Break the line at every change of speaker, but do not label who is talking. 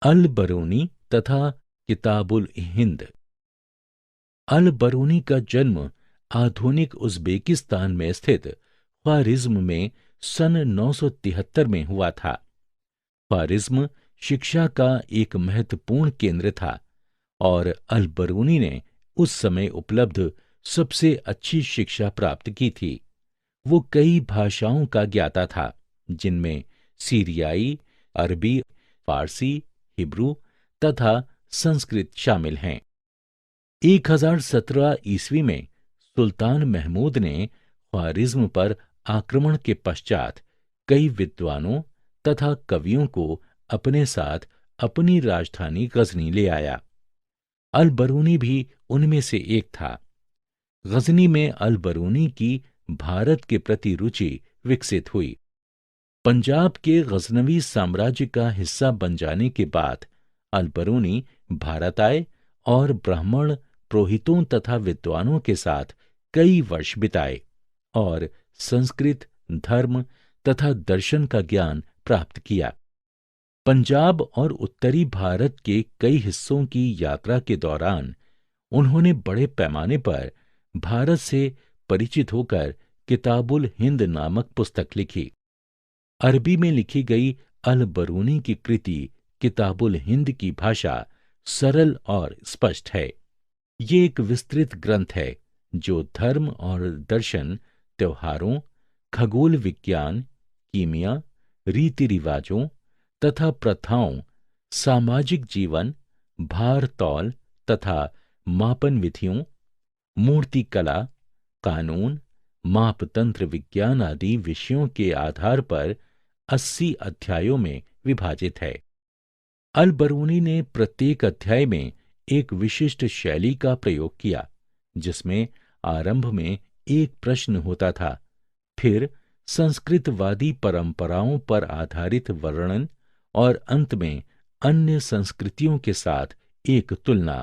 अल बरूनी तथा किताबुल हिंद। अल बरूनी का जन्म आधुनिक उज़्बेकिस्तान में स्थित ख्वारिज़्म में सन 973 में हुआ था। ख्वारिज़्म शिक्षा का एक महत्वपूर्ण केंद्र था और अल बरूनी ने उस समय उपलब्ध सबसे अच्छी शिक्षा प्राप्त की थी। वो कई भाषाओं का ज्ञाता था, जिनमें सीरियाई, अरबी, फारसी, हिब्रू तथा संस्कृत शामिल हैं। 1017 ईस्वी में सुल्तान महमूद ने ख्वारिज़्म पर आक्रमण के पश्चात कई विद्वानों तथा कवियों को अपने साथ अपनी राजधानी गजनी ले आया। अल बरूनी भी उनमें से एक था। गजनी में अल बरूनी की भारत के प्रति रुचि विकसित हुई। पंजाब के गजनवी साम्राज्य का हिस्सा बन जाने के बाद अल बरूनी भारत आए और ब्राह्मण पुरोहितों तथा विद्वानों के साथ कई वर्ष बिताए और संस्कृत, धर्म तथा दर्शन का ज्ञान प्राप्त किया। पंजाब और उत्तरी भारत के कई हिस्सों की यात्रा के दौरान उन्होंने बड़े पैमाने पर भारत से परिचित होकर किताबुल हिंद नामक पुस्तक लिखी। अरबी में लिखी गई अल बरूनी की कृति किताबुल हिंद की भाषा सरल और स्पष्ट है। ये एक विस्तृत ग्रंथ है जो धर्म और दर्शन, त्योहारों, खगोल विज्ञान, कीमिया, रीति रिवाजों तथा प्रथाओं, सामाजिक जीवन, भार तौल तथा मापन विधियों, मूर्ति कला, कानून, मापतंत्र विज्ञान आदि विषयों के आधार पर 80 अध्यायों में विभाजित है। अल बरूनी ने प्रत्येक अध्याय में एक विशिष्ट शैली का प्रयोग किया, जिसमें आरंभ में एक प्रश्न होता था, फिर संस्कृतवादी परंपराओं पर आधारित वर्णन और अंत में अन्य संस्कृतियों के साथ एक तुलना।